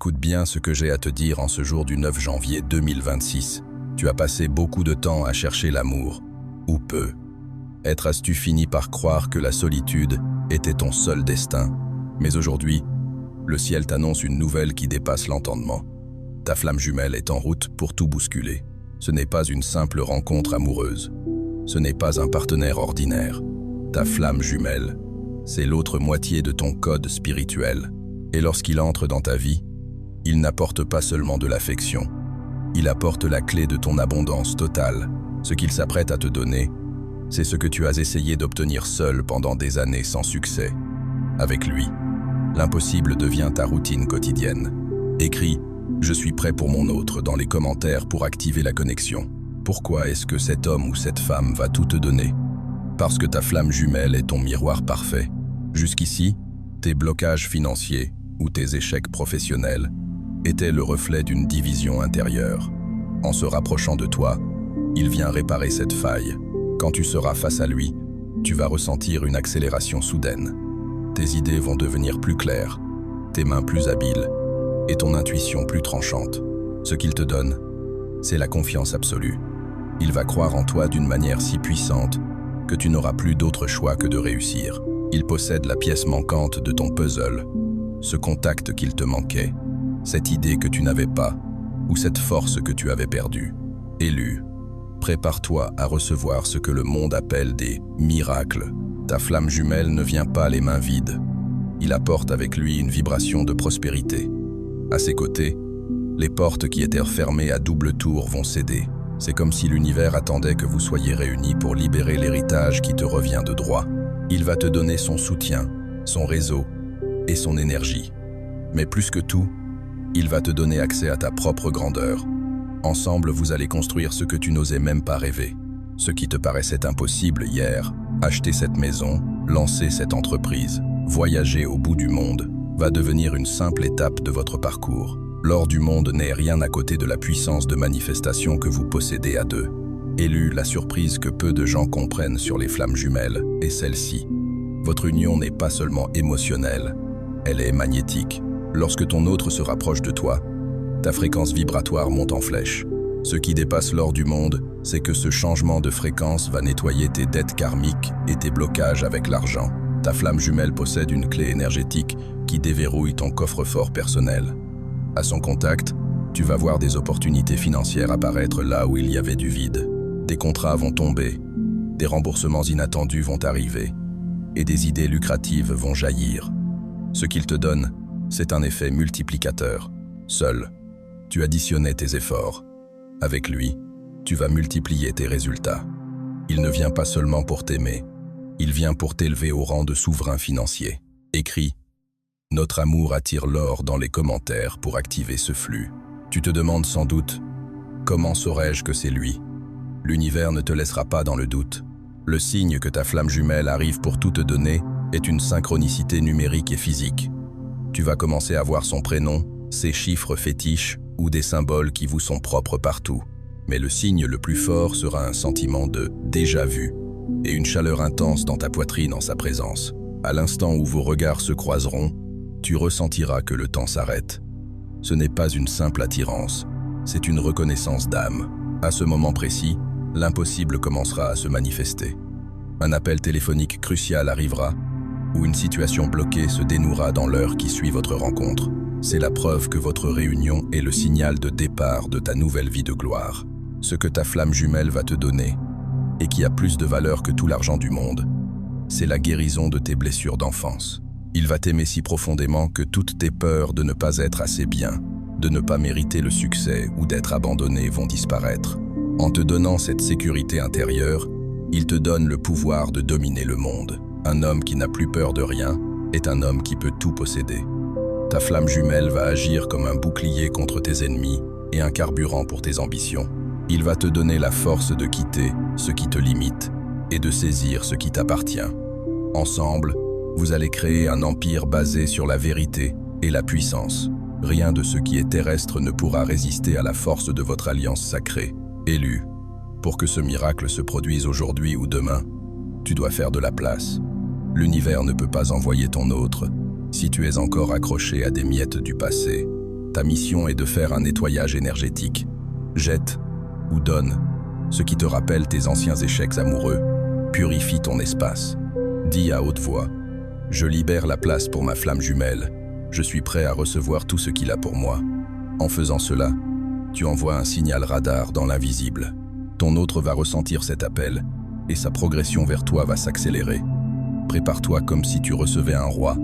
Écoute bien ce que j'ai à te dire en ce jour du 9 janvier 2026. Tu as passé beaucoup de temps à chercher l'amour, ou peu. As-tu fini par croire que la solitude était ton seul destin? Mais aujourd'hui, le ciel t'annonce une nouvelle qui dépasse l'entendement. Ta flamme jumelle est en route pour tout bousculer. Ce n'est pas une simple rencontre amoureuse. Ce n'est pas un partenaire ordinaire. Ta flamme jumelle, c'est l'autre moitié de ton code spirituel. Et lorsqu'il entre dans ta vie, il n'apporte pas seulement de l'affection. Il apporte la clé de ton abondance totale. Ce qu'il s'apprête à te donner, c'est ce que tu as essayé d'obtenir seul pendant des années sans succès. Avec lui, l'impossible devient ta routine quotidienne. Écris « Je suis prêt pour mon autre » dans les commentaires pour activer la connexion. Pourquoi est-ce que cet homme ou cette femme va tout te donner? Parce que ta flamme jumelle est ton miroir parfait. Jusqu'ici, tes blocages financiers ou tes échecs professionnels étaient le reflet d'une division intérieure. En se rapprochant de toi, il vient réparer cette faille. Quand tu seras face à lui, tu vas ressentir une accélération soudaine. Tes idées vont devenir plus claires, tes mains plus habiles et ton intuition plus tranchante. Ce qu'il te donne, c'est la confiance absolue. Il va croire en toi d'une manière si puissante que tu n'auras plus d'autre choix que de réussir. Il possède la pièce manquante de ton puzzle, ce contact qu'il te manquait, cette idée que tu n'avais pas, ou cette force que tu avais perdue. Élu, prépare-toi à recevoir ce que le monde appelle des miracles. Ta flamme jumelle ne vient pas les mains vides. Il apporte avec lui une vibration de prospérité. À ses côtés, les portes qui étaient fermées à double tour vont céder. C'est comme si l'univers attendait que vous soyez réunis pour libérer l'héritage qui te revient de droit. Il va te donner son soutien, son réseau et son énergie. Mais plus que tout, il va te donner accès à ta propre grandeur. Ensemble, vous allez construire ce que tu n'osais même pas rêver. Ce qui te paraissait impossible hier, acheter cette maison, lancer cette entreprise, voyager au bout du monde, va devenir une simple étape de votre parcours. L'or du monde n'est rien à côté de la puissance de manifestation que vous possédez à deux. Élu, la surprise que peu de gens comprennent sur les flammes jumelles est celle-ci. Votre union n'est pas seulement émotionnelle, elle est magnétique. Lorsque ton autre se rapproche de toi, ta fréquence vibratoire monte en flèche. Ce qui dépasse l'or du monde, c'est que ce changement de fréquence va nettoyer tes dettes karmiques et tes blocages avec l'argent. Ta flamme jumelle possède une clé énergétique qui déverrouille ton coffre-fort personnel. À son contact, tu vas voir des opportunités financières apparaître là où il y avait du vide. Des contrats vont tomber, des remboursements inattendus vont arriver, et des idées lucratives vont jaillir. Ce qu'il te donne, c'est un effet multiplicateur. Seul, tu additionnais tes efforts. Avec lui, tu vas multiplier tes résultats. Il ne vient pas seulement pour t'aimer, il vient pour t'élever au rang de souverain financier. Écris « Notre amour attire l'or » dans les commentaires pour activer ce flux. Tu te demandes sans doute « Comment saurais-je que c'est lui ?» L'univers ne te laissera pas dans le doute. Le signe que ta flamme jumelle arrive pour tout te donner est une synchronicité numérique et physique. Tu vas commencer à voir son prénom, ses chiffres fétiches ou des symboles qui vous sont propres partout. Mais le signe le plus fort sera un sentiment de « déjà vu » et une chaleur intense dans ta poitrine en sa présence. À l'instant où vos regards se croiseront, tu ressentiras que le temps s'arrête. Ce n'est pas une simple attirance, c'est une reconnaissance d'âme. À ce moment précis, l'impossible commencera à se manifester. Un appel téléphonique crucial arrivera, ou une situation bloquée se dénouera dans l'heure qui suit votre rencontre. C'est la preuve que votre réunion est le signal de départ de ta nouvelle vie de gloire. Ce que ta flamme jumelle va te donner, et qui a plus de valeur que tout l'argent du monde, c'est la guérison de tes blessures d'enfance. Il va t'aimer si profondément que toutes tes peurs de ne pas être assez bien, de ne pas mériter le succès ou d'être abandonné vont disparaître. En te donnant cette sécurité intérieure, il te donne le pouvoir de dominer le monde. Un homme qui n'a plus peur de rien est un homme qui peut tout posséder. Ta flamme jumelle va agir comme un bouclier contre tes ennemis et un carburant pour tes ambitions. Il va te donner la force de quitter ce qui te limite et de saisir ce qui t'appartient. Ensemble, vous allez créer un empire basé sur la vérité et la puissance. Rien de ce qui est terrestre ne pourra résister à la force de votre alliance sacrée. Élu, pour que ce miracle se produise aujourd'hui ou demain, tu dois faire de la place. L'univers ne peut pas envoyer ton autre si tu es encore accroché à des miettes du passé. Ta mission est de faire un nettoyage énergétique. Jette ou donne ce qui te rappelle tes anciens échecs amoureux. Purifie ton espace. Dis à haute voix: je libère la place pour ma flamme jumelle. Je suis prêt à recevoir tout ce qu'il a pour moi. En faisant cela, tu envoies un signal radar dans l'invisible. Ton autre va ressentir cet appel et sa progression vers toi va s'accélérer. Prépare-toi comme si tu recevais un roi,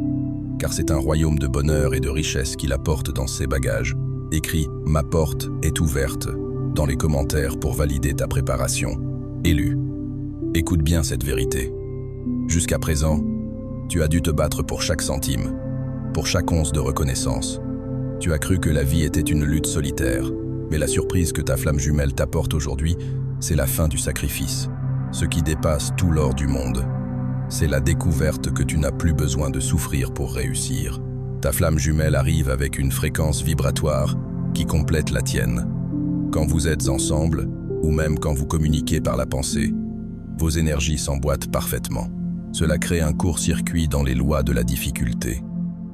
car c'est un royaume de bonheur et de richesse qu'il apporte dans ses bagages. Écris « Ma porte est ouverte » dans les commentaires pour valider ta préparation. Élu. Écoute bien cette vérité. Jusqu'à présent, tu as dû te battre pour chaque centime, pour chaque once de reconnaissance. Tu as cru que la vie était une lutte solitaire, mais la surprise que ta flamme jumelle t'apporte aujourd'hui, c'est la fin du sacrifice, ce qui dépasse tout l'or du monde. C'est la découverte que tu n'as plus besoin de souffrir pour réussir. Ta flamme jumelle arrive avec une fréquence vibratoire qui complète la tienne. Quand vous êtes ensemble, ou même quand vous communiquez par la pensée, vos énergies s'emboîtent parfaitement. Cela crée un court-circuit dans les lois de la difficulté.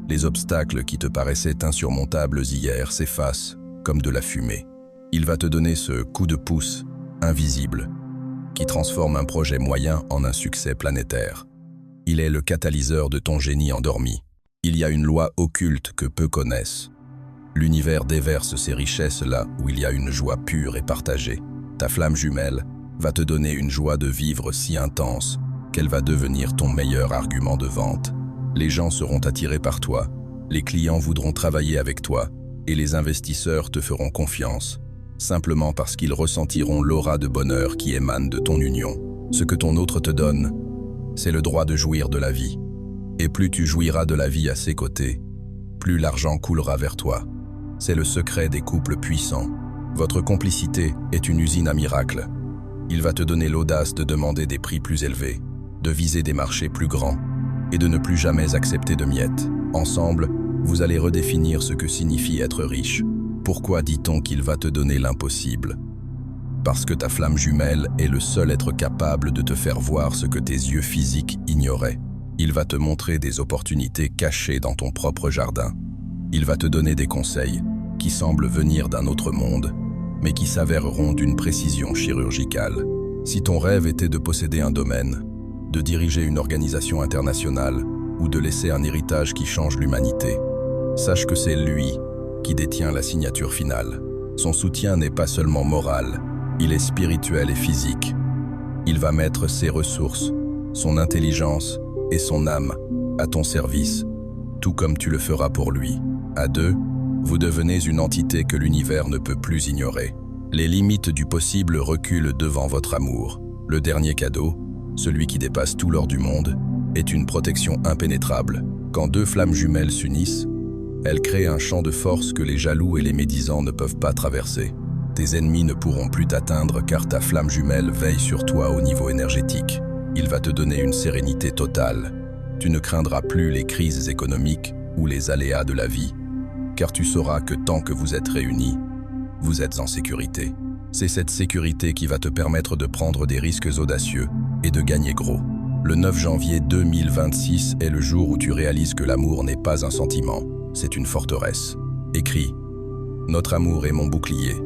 Les obstacles qui te paraissaient insurmontables hier s'effacent comme de la fumée. Il va te donner ce coup de pouce invisible qui transforme un projet moyen en un succès planétaire. Il est le catalyseur de ton génie endormi. Il y a une loi occulte que peu connaissent. L'univers déverse ses richesses là où il y a une joie pure et partagée. Ta flamme jumelle va te donner une joie de vivre si intense qu'elle va devenir ton meilleur argument de vente. Les gens seront attirés par toi, les clients voudront travailler avec toi et les investisseurs te feront confiance, simplement parce qu'ils ressentiront l'aura de bonheur qui émane de ton union. Ce que ton autre te donne, c'est le droit de jouir de la vie. Et plus tu jouiras de la vie à ses côtés, plus l'argent coulera vers toi. C'est le secret des couples puissants. Votre complicité est une usine à miracles. Il va te donner l'audace de demander des prix plus élevés, de viser des marchés plus grands et de ne plus jamais accepter de miettes. Ensemble, vous allez redéfinir ce que signifie être riche. Pourquoi dit-on qu'il va te donner l'impossible? Parce que ta flamme jumelle est le seul être capable de te faire voir ce que tes yeux physiques ignoraient. Il va te montrer des opportunités cachées dans ton propre jardin. Il va te donner des conseils qui semblent venir d'un autre monde, mais qui s'avéreront d'une précision chirurgicale. Si ton rêve était de posséder un domaine, de diriger une organisation internationale ou de laisser un héritage qui change l'humanité, sache que c'est lui qui détient la signature finale. Son soutien n'est pas seulement moral, il est spirituel et physique. Il va mettre ses ressources, son intelligence et son âme à ton service, tout comme tu le feras pour lui. À deux, vous devenez une entité que l'univers ne peut plus ignorer. Les limites du possible reculent devant votre amour. Le dernier cadeau, celui qui dépasse tout l'or du monde, est une protection impénétrable. Quand deux flammes jumelles s'unissent, elles créent un champ de force que les jaloux et les médisants ne peuvent pas traverser. Tes ennemis ne pourront plus t'atteindre car ta flamme jumelle veille sur toi au niveau énergétique. Il va te donner une sérénité totale. Tu ne craindras plus les crises économiques ou les aléas de la vie, car tu sauras que tant que vous êtes réunis, vous êtes en sécurité. C'est cette sécurité qui va te permettre de prendre des risques audacieux et de gagner gros. Le 9 janvier 2026 est le jour où tu réalises que l'amour n'est pas un sentiment, c'est une forteresse. Écris « Notre amour est mon bouclier »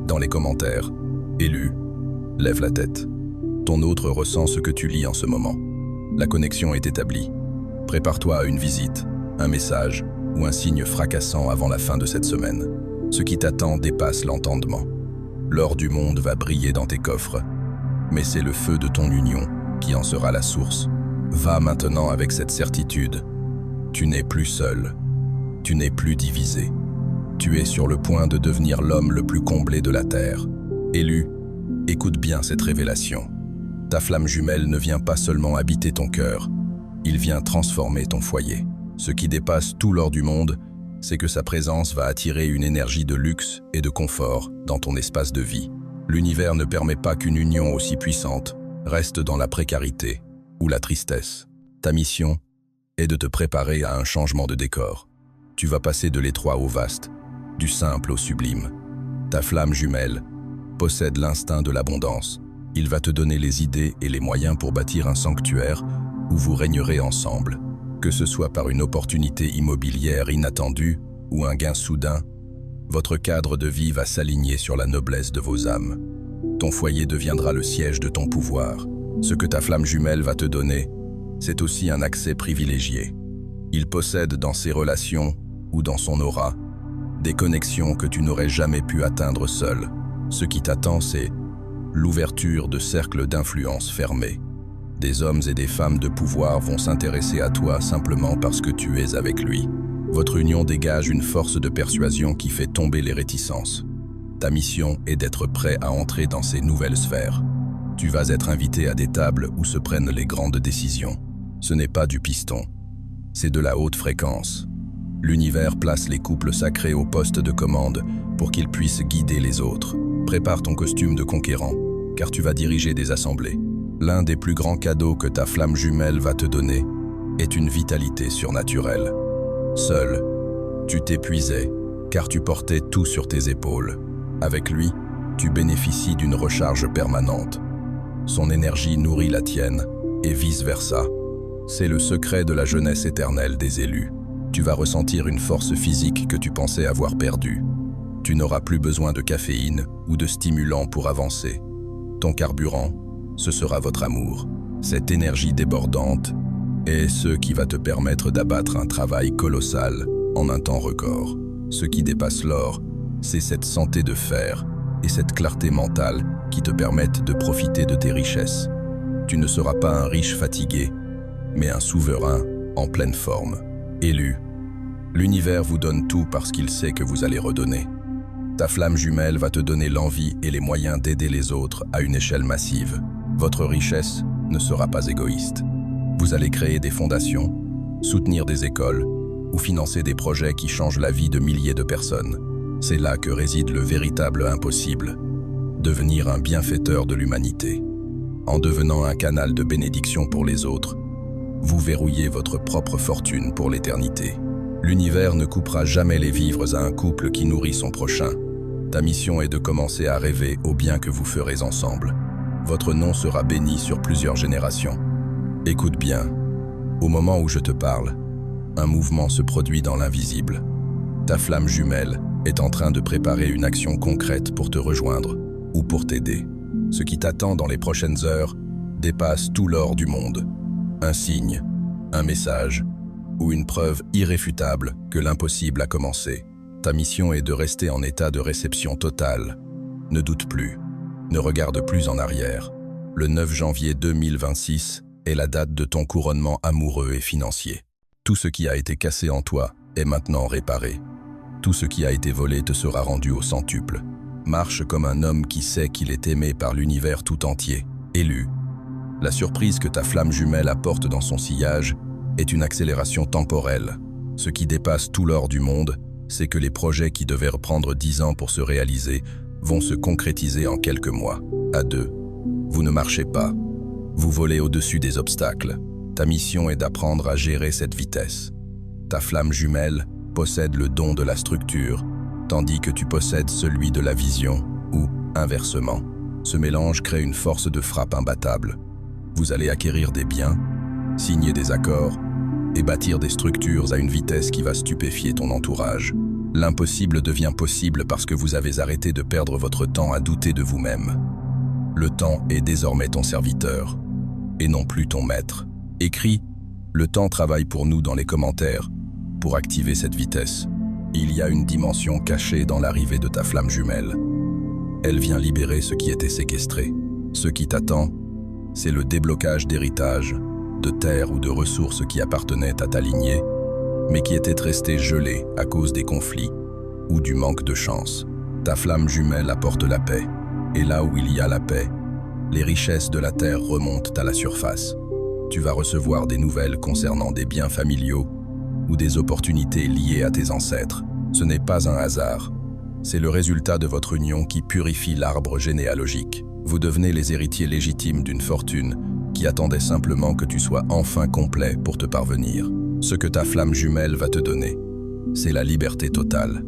dans les commentaires. Élu, lève la tête. Ton autre ressent ce que tu lis en ce moment. La connexion est établie. Prépare-toi à une visite, un message ou un signe fracassant avant la fin de cette semaine. Ce qui t'attend dépasse l'entendement. L'or du monde va briller dans tes coffres, mais c'est le feu de ton union qui en sera la source. Va maintenant avec cette certitude. Tu n'es plus seul. Tu n'es plus divisé. Tu es sur le point de devenir l'homme le plus comblé de la Terre. Élu, écoute bien cette révélation. Ta flamme jumelle ne vient pas seulement habiter ton cœur, il vient transformer ton foyer. Ce qui dépasse tout l'or du monde, c'est que sa présence va attirer une énergie de luxe et de confort dans ton espace de vie. L'univers ne permet pas qu'une union aussi puissante reste dans la précarité ou la tristesse. Ta mission est de te préparer à un changement de décor. Tu vas passer de l'étroit au vaste, du simple au sublime. Ta flamme jumelle possède l'instinct de l'abondance. Il va te donner les idées et les moyens pour bâtir un sanctuaire où vous régnerez ensemble. Que ce soit par une opportunité immobilière inattendue ou un gain soudain, Votre cadre de vie va s'aligner sur la noblesse de vos âmes. Ton foyer deviendra le siège de ton pouvoir. Ce que ta flamme jumelle va te donner, c'est aussi un accès privilégié. Il possède dans ses relations ou dans son aura des connexions que tu n'aurais jamais pu atteindre seul. Ce qui t'attend, c'est l'ouverture de cercles d'influence fermés. Des hommes et des femmes de pouvoir vont s'intéresser à toi simplement parce que tu es avec lui. Votre union dégage une force de persuasion qui fait tomber les réticences. Ta mission est d'être prêt à entrer dans ces nouvelles sphères. Tu vas être invité à des tables où se prennent les grandes décisions. Ce n'est pas du piston, c'est de la haute fréquence. L'univers place les couples sacrés au poste de commande pour qu'ils puissent guider les autres. Prépare ton costume de conquérant, car tu vas diriger des assemblées. L'un des plus grands cadeaux que ta flamme jumelle va te donner est une vitalité surnaturelle. Seul, tu t'épuisais, car tu portais tout sur tes épaules. Avec lui, tu bénéficies d'une recharge permanente. Son énergie nourrit la tienne, et vice-versa. C'est le secret de la jeunesse éternelle des élus. Tu vas ressentir une force physique que tu pensais avoir perdue. Tu n'auras plus besoin de caféine ou de stimulants pour avancer. Ton carburant, ce sera votre amour. Cette énergie débordante est ce qui va te permettre d'abattre un travail colossal en un temps record. Ce qui dépasse l'or, c'est cette santé de fer et cette clarté mentale qui te permettent de profiter de tes richesses. Tu ne seras pas un riche fatigué, mais un souverain en pleine forme. Élu, l'univers vous donne tout parce qu'il sait que vous allez redonner. Ta flamme jumelle va te donner l'envie et les moyens d'aider les autres à une échelle massive. Votre richesse ne sera pas égoïste. Vous allez créer des fondations, soutenir des écoles ou financer des projets qui changent la vie de milliers de personnes. C'est là que réside le véritable impossible, devenir un bienfaiteur de l'humanité. En devenant un canal de bénédiction pour les autres, vous verrouillez votre propre fortune pour l'éternité. L'univers ne coupera jamais les vivres à un couple qui nourrit son prochain. Ta mission est de commencer à rêver au bien que vous ferez ensemble. Votre nom sera béni sur plusieurs générations. Écoute bien, au moment où je te parle, un mouvement se produit dans l'invisible. Ta flamme jumelle est en train de préparer une action concrète pour te rejoindre ou pour t'aider. Ce qui t'attend dans les prochaines heures dépasse tout l'or du monde. Un signe, un message ou une preuve irréfutable que l'impossible a commencé. Ta mission est de rester en état de réception totale. Ne doute plus, ne regarde plus en arrière. Le 9 janvier 2026 est la date de ton couronnement amoureux et financier. Tout ce qui a été cassé en toi est maintenant réparé. Tout ce qui a été volé te sera rendu au centuple. Marche comme un homme qui sait qu'il est aimé par l'univers tout entier. Élu. La surprise que ta flamme jumelle apporte dans son sillage est une accélération temporelle. Ce qui dépasse tout l'or du monde, c'est que les projets qui devaient prendre 10 ans pour se réaliser vont se concrétiser en quelques mois. À deux, vous ne marchez pas. Vous volez au-dessus des obstacles. Ta mission est d'apprendre à gérer cette vitesse. Ta flamme jumelle possède le don de la structure, tandis que tu possèdes celui de la vision, ou, inversement. Ce mélange crée une force de frappe imbattable. Vous allez acquérir des biens, signer des accords et bâtir des structures à une vitesse qui va stupéfier ton entourage. L'impossible devient possible parce que vous avez arrêté de perdre votre temps à douter de vous-même. Le temps est désormais ton serviteur, et non plus ton maître. Écris « Le temps travaille pour nous » dans les commentaires pour activer cette vitesse. Il y a une dimension cachée dans l'arrivée de ta flamme jumelle. Elle vient libérer ce qui était séquestré. Ce qui t'attend, c'est le déblocage d'héritage, de terres ou de ressources qui appartenaient à ta lignée, mais qui étaient restées gelées à cause des conflits ou du manque de chance. Ta flamme jumelle apporte la paix, et là où il y a la paix, les richesses de la terre remontent à la surface. Tu vas recevoir des nouvelles concernant des biens familiaux ou des opportunités liées à tes ancêtres. Ce n'est pas un hasard, c'est le résultat de votre union qui purifie l'arbre généalogique. Vous devenez les héritiers légitimes d'une fortune qui attendait simplement que tu sois enfin complet pour te parvenir. Ce que ta flamme jumelle va te donner, c'est la liberté totale.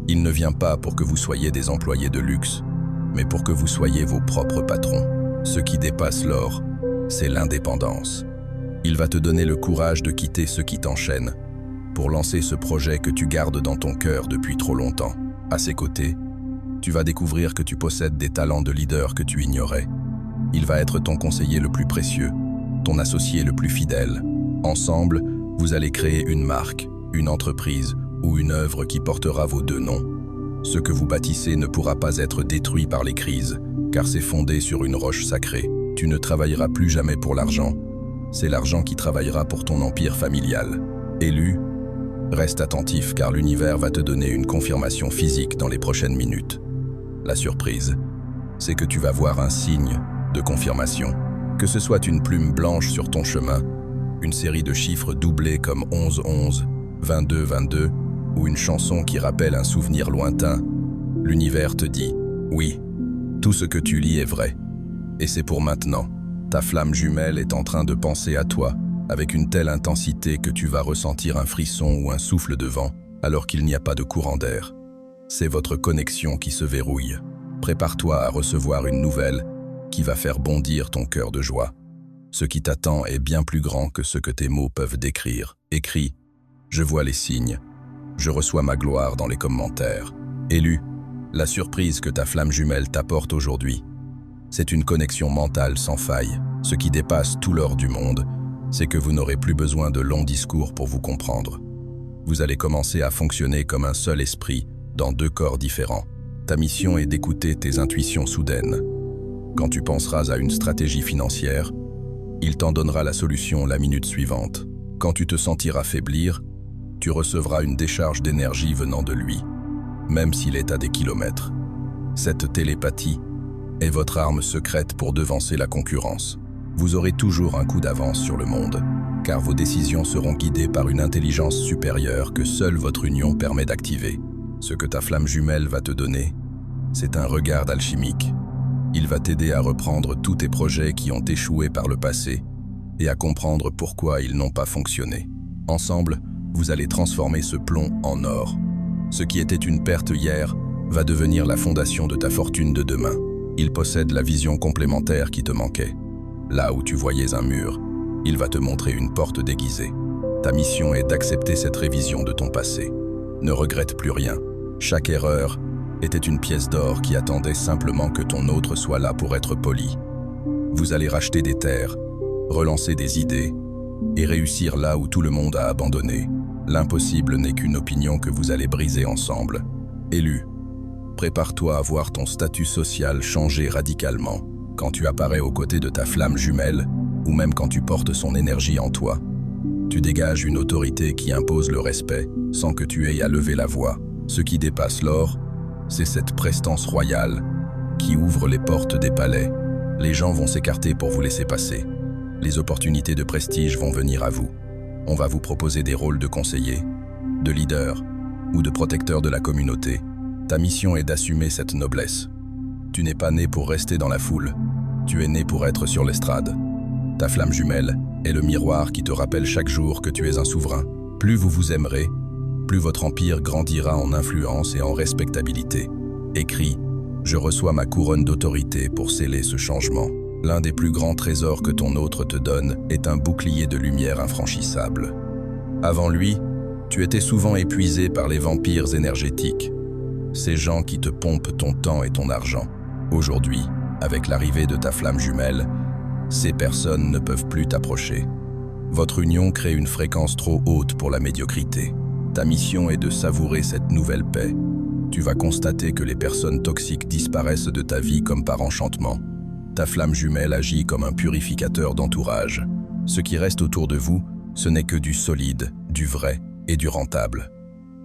Il ne vient pas pour que vous soyez des employés de luxe, mais pour que vous soyez vos propres patrons. Ce qui dépasse l'or, c'est l'indépendance. Il va te donner le courage de quitter ce qui t'enchaîne pour lancer ce projet que tu gardes dans ton cœur depuis trop longtemps. À ses côtés, tu vas découvrir que tu possèdes des talents de leader que tu ignorais. Il va être ton conseiller le plus précieux, ton associé le plus fidèle. Ensemble, vous allez créer une marque, une entreprise ou une œuvre qui portera vos deux noms. Ce que vous bâtissez ne pourra pas être détruit par les crises, car c'est fondé sur une roche sacrée. Tu ne travailleras plus jamais pour l'argent. C'est l'argent qui travaillera pour ton empire familial. Élu, reste attentif car l'univers va te donner une confirmation physique dans les prochaines minutes. La surprise, c'est que tu vas voir un signe de confirmation. Que ce soit une plume blanche sur ton chemin, une série de chiffres doublés comme 11-11, 22-22, ou une chanson qui rappelle un souvenir lointain, l'univers te dit « Oui, tout ce que tu lis est vrai. Et c'est pour maintenant. Ta flamme jumelle est en train de penser à toi, avec une telle intensité que tu vas ressentir un frisson ou un souffle de vent, alors qu'il n'y a pas de courant d'air. C'est votre connexion qui se verrouille. Prépare-toi à recevoir une nouvelle qui va faire bondir ton cœur de joie. Ce qui t'attend est bien plus grand que ce que tes mots peuvent décrire. Écris, je vois les signes. Je reçois ma gloire dans les commentaires. Élu, la surprise que ta flamme jumelle t'apporte aujourd'hui, c'est une connexion mentale sans faille. Ce qui dépasse tout l'or du monde, c'est que vous n'aurez plus besoin de longs discours pour vous comprendre. Vous allez commencer à fonctionner comme un seul esprit dans deux corps différents. Ta mission est d'écouter tes intuitions soudaines. Quand tu penseras à une stratégie financière, il t'en donnera la solution la minute suivante. Quand tu te sentiras faiblir, tu recevras une décharge d'énergie venant de lui, même s'il est à des kilomètres. Cette télépathie est votre arme secrète pour devancer la concurrence. Vous aurez toujours un coup d'avance sur le monde, car vos décisions seront guidées par une intelligence supérieure que seule votre union permet d'activer. Ce que ta flamme jumelle va te donner, c'est un regard alchimique. Il va t'aider à reprendre tous tes projets qui ont échoué par le passé et à comprendre pourquoi ils n'ont pas fonctionné. Ensemble, vous allez transformer ce plomb en or. Ce qui était une perte hier va devenir la fondation de ta fortune de demain. Il possède la vision complémentaire qui te manquait. Là où tu voyais un mur, il va te montrer une porte déguisée. Ta mission est d'accepter cette révision de ton passé. Ne regrette plus rien. Chaque erreur était une pièce d'or qui attendait simplement que ton autre soit là pour être poli. Vous allez racheter des terres, relancer des idées et réussir là où tout le monde a abandonné. L'impossible n'est qu'une opinion que vous allez briser ensemble. Élu, prépare-toi à voir ton statut social changer radicalement quand tu apparais aux côtés de ta flamme jumelle ou même quand tu portes son énergie en toi. Tu dégages une autorité qui impose le respect sans que tu aies à lever la voix. Ce qui dépasse l'or, c'est cette prestance royale qui ouvre les portes des palais. Les gens vont s'écarter pour vous laisser passer. Les opportunités de prestige vont venir à vous. On va vous proposer des rôles de conseiller, de leader ou de protecteur de la communauté. Ta mission est d'assumer cette noblesse. Tu n'es pas né pour rester dans la foule, tu es né pour être sur l'estrade. Ta flamme jumelle est le miroir qui te rappelle chaque jour que tu es un souverain. Plus vous vous aimerez, plus votre empire grandira en influence et en respectabilité. Écris, je reçois ma couronne d'autorité pour sceller ce changement. L'un des plus grands trésors que ton autre te donne est un bouclier de lumière infranchissable. Avant lui, tu étais souvent épuisé par les vampires énergétiques, ces gens qui te pompent ton temps et ton argent. Aujourd'hui, avec l'arrivée de ta flamme jumelle, ces personnes ne peuvent plus t'approcher. Votre union crée une fréquence trop haute pour la médiocrité. Ta mission est de savourer cette nouvelle paix. Tu vas constater que les personnes toxiques disparaissent de ta vie comme par enchantement. Ta flamme jumelle agit comme un purificateur d'entourage. Ce qui reste autour de vous, ce n'est que du solide, du vrai et du rentable.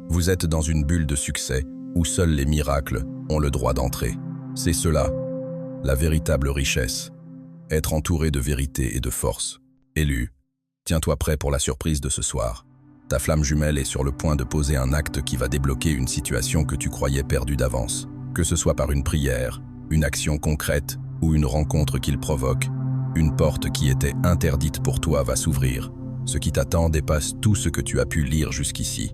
Vous êtes dans une bulle de succès où seuls les miracles ont le droit d'entrer. C'est cela, la véritable richesse. Être entouré de vérité et de force. Élu, tiens-toi prêt pour la surprise de ce soir. Ta flamme jumelle est sur le point de poser un acte qui va débloquer une situation que tu croyais perdue d'avance. Que ce soit par une prière, une action concrète ou une rencontre qu'il provoque, une porte qui était interdite pour toi va s'ouvrir. Ce qui t'attend dépasse tout ce que tu as pu lire jusqu'ici.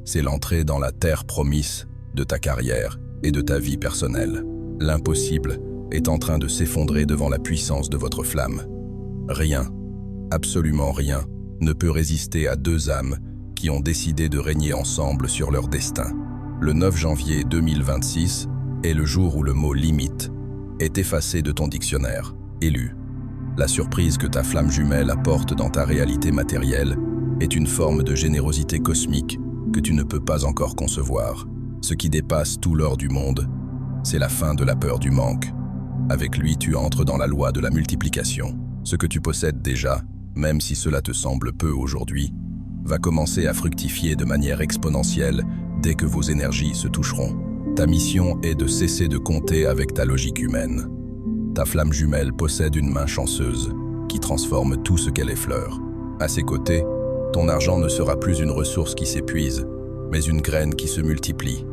C'est l'entrée dans la terre promise de ta carrière et de ta vie personnelle. L'impossible est en train de s'effondrer devant la puissance de votre flamme. Rien, absolument rien, ne peut résister à deux âmes qui ont décidé de régner ensemble sur leur destin. Le 9 janvier 2026 est le jour où le mot « limite » est effacé de ton dictionnaire. Élu. La surprise que ta flamme jumelle apporte dans ta réalité matérielle est une forme de générosité cosmique que tu ne peux pas encore concevoir. Ce qui dépasse tout l'or du monde, c'est la fin de la peur du manque. Avec lui, tu entres dans la loi de la multiplication. Ce que tu possèdes déjà, même si cela te semble peu aujourd'hui, va commencer à fructifier de manière exponentielle dès que vos énergies se toucheront. Ta mission est de cesser de compter avec ta logique humaine. Ta flamme jumelle possède une main chanceuse qui transforme tout ce qu'elle effleure. À ses côtés, ton argent ne sera plus une ressource qui s'épuise, mais une graine qui se multiplie.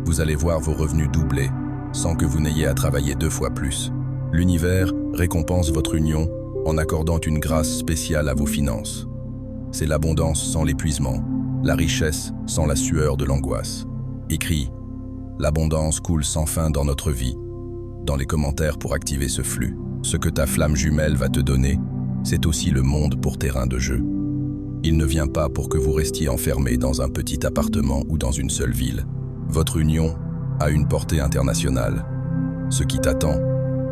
Vous allez voir vos revenus doubler, sans que vous n'ayez à travailler 2 fois plus. L'univers récompense votre union en accordant une grâce spéciale à vos finances. C'est l'abondance sans l'épuisement, la richesse sans la sueur de l'angoisse. Écris « L'abondance coule sans fin dans notre vie » dans les commentaires pour activer ce flux. Ce que ta flamme jumelle va te donner, c'est aussi le monde pour terrain de jeu. Il ne vient pas pour que vous restiez enfermé dans un petit appartement ou dans une seule ville. Votre union a une portée internationale. Ce qui t'attend,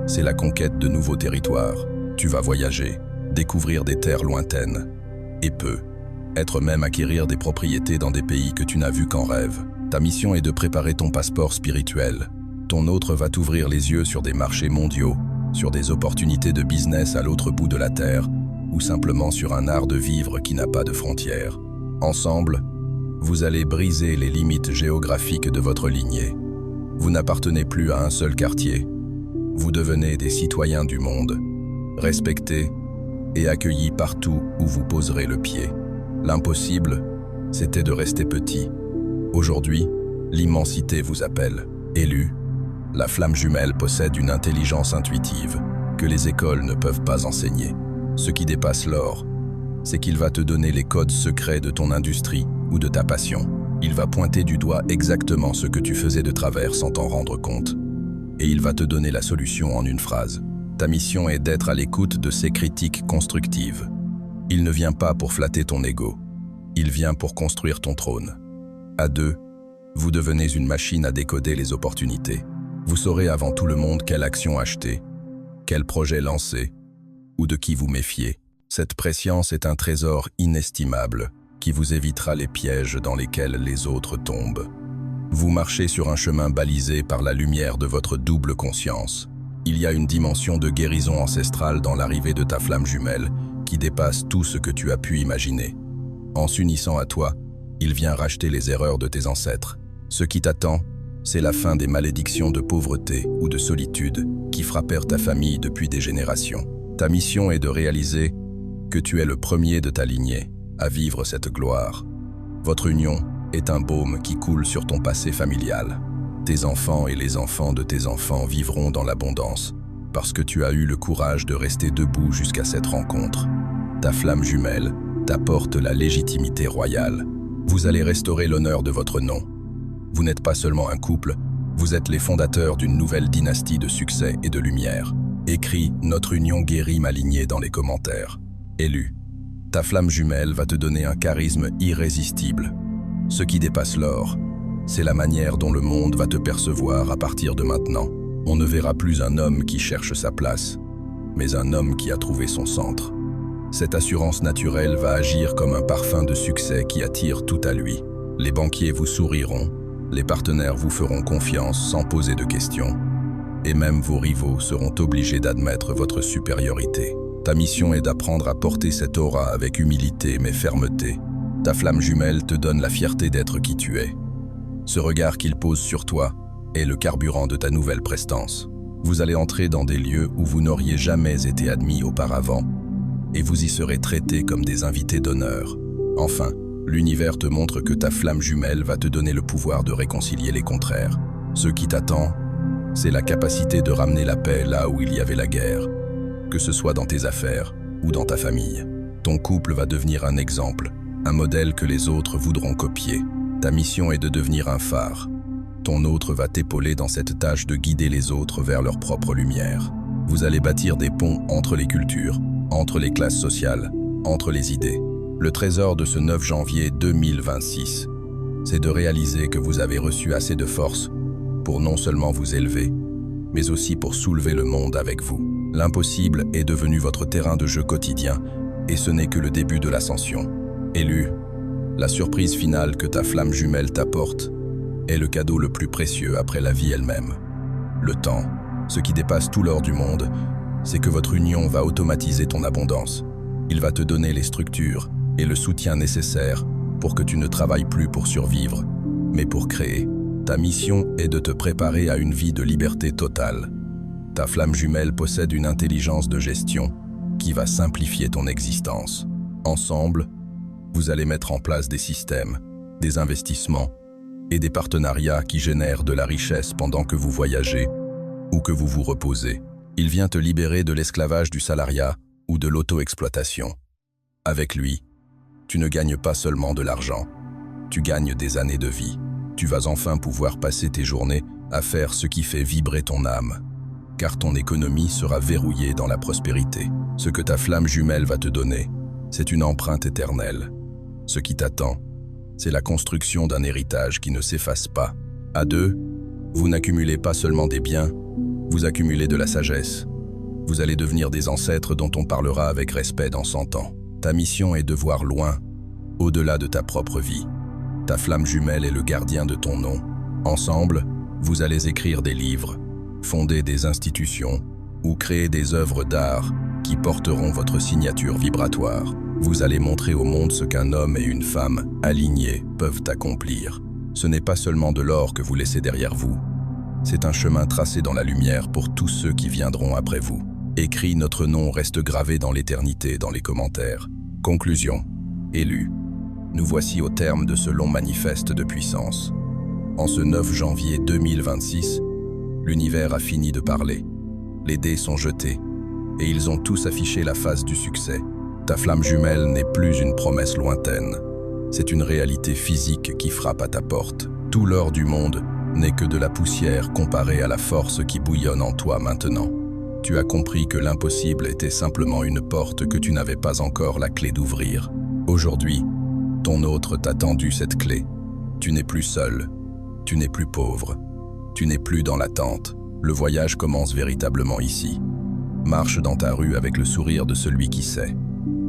c'est la conquête de nouveaux territoires. Tu vas voyager, découvrir des terres lointaines, et être même acquérir des propriétés dans des pays que tu n'as vus qu'en rêve. Ta mission est de préparer ton passeport spirituel. Ton autre va t'ouvrir les yeux sur des marchés mondiaux, sur des opportunités de business à l'autre bout de la terre, ou simplement sur un art de vivre qui n'a pas de frontières. Ensemble, vous allez briser les limites géographiques de votre lignée. Vous n'appartenez plus à un seul quartier. Vous devenez des citoyens du monde, respectés et accueillis partout où vous poserez le pied. L'impossible, c'était de rester petit. Aujourd'hui, l'immensité vous appelle. Élu, la flamme jumelle possède une intelligence intuitive que les écoles ne peuvent pas enseigner. Ce qui dépasse l'or, c'est qu'il va te donner les codes secrets de ton industrie ou de ta passion. Il va pointer du doigt exactement ce que tu faisais de travers sans t'en rendre compte. Et il va te donner la solution en une phrase. Ta mission est d'être à l'écoute de ces critiques constructives. Il ne vient pas pour flatter ton ego. Il vient pour construire ton trône. À deux, vous devenez une machine à décoder les opportunités. Vous saurez avant tout le monde quelle action acheter, quel projet lancer, ou de qui vous méfier. Cette prescience est un trésor inestimable qui vous évitera les pièges dans lesquels les autres tombent. Vous marchez sur un chemin balisé par la lumière de votre double conscience. Il y a une dimension de guérison ancestrale dans l'arrivée de ta flamme jumelle qui dépasse tout ce que tu as pu imaginer. En s'unissant à toi, il vient racheter les erreurs de tes ancêtres. Ce qui t'attend, c'est la fin des malédictions de pauvreté ou de solitude qui frappèrent ta famille depuis des générations. Ta mission est de réaliser que tu es le premier de ta lignée à vivre cette gloire. Votre union est un baume qui coule sur ton passé familial. Tes enfants et les enfants de tes enfants vivront dans l'abondance parce que tu as eu le courage de rester debout jusqu'à cette rencontre. Ta flamme jumelle t'apporte la légitimité royale. Vous allez restaurer l'honneur de votre nom. Vous n'êtes pas seulement un couple, vous êtes les fondateurs d'une nouvelle dynastie de succès et de lumière. Écris « Notre union guérit ma lignée » dans les commentaires. Élu. Ta flamme jumelle va te donner un charisme irrésistible. Ce qui dépasse l'or, c'est la manière dont le monde va te percevoir à partir de maintenant. On ne verra plus un homme qui cherche sa place, mais un homme qui a trouvé son centre. Cette assurance naturelle va agir comme un parfum de succès qui attire tout à lui. Les banquiers vous souriront, les partenaires vous feront confiance sans poser de questions, et même vos rivaux seront obligés d'admettre votre supériorité. Ta mission est d'apprendre à porter cette aura avec humilité mais fermeté. Ta flamme jumelle te donne la fierté d'être qui tu es. Ce regard qu'il pose sur toi est le carburant de ta nouvelle prestance. Vous allez entrer dans des lieux où vous n'auriez jamais été admis auparavant, et vous y serez traités comme des invités d'honneur. Enfin, l'univers te montre que ta flamme jumelle va te donner le pouvoir de réconcilier les contraires. Ce qui t'attend, c'est la capacité de ramener la paix là où il y avait la guerre, que ce soit dans tes affaires ou dans ta famille. Ton couple va devenir un exemple, un modèle que les autres voudront copier. Ta mission est de devenir un phare. Ton autre va t'épauler dans cette tâche de guider les autres vers leur propre lumière. Vous allez bâtir des ponts entre les cultures, entre les classes sociales, entre les idées. Le trésor de ce 9 janvier 2026, c'est de réaliser que vous avez reçu assez de force pour non seulement vous élever, mais aussi pour soulever le monde avec vous. L'impossible est devenu votre terrain de jeu quotidien, et ce n'est que le début de l'ascension. Élu, la surprise finale que ta flamme jumelle t'apporte est le cadeau le plus précieux après la vie elle-même. Le temps, ce qui dépasse tout l'or du monde, c'est que votre union va automatiser ton abondance. Il va te donner les structures et le soutien nécessaire pour que tu ne travailles plus pour survivre, mais pour créer. Ta mission est de te préparer à une vie de liberté totale. Ta flamme jumelle possède une intelligence de gestion qui va simplifier ton existence. Ensemble, vous allez mettre en place des systèmes, des investissements et des partenariats qui génèrent de la richesse pendant que vous voyagez ou que vous vous reposez. Il vient te libérer de l'esclavage du salariat ou de l'auto-exploitation. Avec lui, tu ne gagnes pas seulement de l'argent, tu gagnes des années de vie. Tu vas enfin pouvoir passer tes journées à faire ce qui fait vibrer ton âme, car ton économie sera verrouillée dans la prospérité. Ce que ta flamme jumelle va te donner, c'est une empreinte éternelle. Ce qui t'attend, c'est la construction d'un héritage qui ne s'efface pas. À deux, vous n'accumulez pas seulement des biens, vous accumulez de la sagesse. Vous allez devenir des ancêtres dont on parlera avec respect dans 100 ans. Ta mission est de voir loin, au-delà de ta propre vie. Ta flamme jumelle est le gardien de ton nom. Ensemble, vous allez écrire des livres, fonder des institutions ou créer des œuvres d'art qui porteront votre signature vibratoire. Vous allez montrer au monde ce qu'un homme et une femme alignés peuvent accomplir. Ce n'est pas seulement de l'or que vous laissez derrière vous. C'est un chemin tracé dans la lumière pour tous ceux qui viendront après vous. Écrit, notre nom reste gravé dans l'éternité dans les commentaires. Conclusion. Élu. Nous voici au terme de ce long manifeste de puissance. En ce 9 janvier 2026, l'univers a fini de parler. Les dés sont jetés, et ils ont tous affiché la face du succès. Ta flamme jumelle n'est plus une promesse lointaine. C'est une réalité physique qui frappe à ta porte. Tout l'or du monde n'est que de la poussière comparée à la force qui bouillonne en toi maintenant. Tu as compris que l'impossible était simplement une porte que tu n'avais pas encore la clé d'ouvrir. Aujourd'hui, ton autre t'a tendu cette clé. Tu n'es plus seul, tu n'es plus pauvre, tu n'es plus dans l'attente. Le voyage commence véritablement ici. Marche dans ta rue avec le sourire de celui qui sait.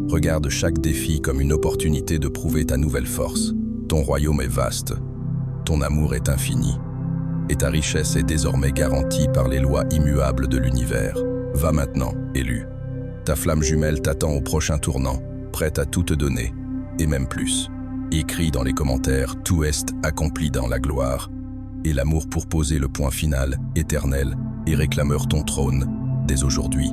Regarde chaque défi comme une opportunité de prouver ta nouvelle force. Ton royaume est vaste, ton amour est infini, et ta richesse est désormais garantie par les lois immuables de l'univers. Va maintenant, élu. Ta flamme jumelle t'attend au prochain tournant, prête à tout te donner, et même plus. Écris dans les commentaires « Tout est accompli dans la gloire » et l'amour pour poser le point final, éternel, et réclameur ton trône, dès aujourd'hui.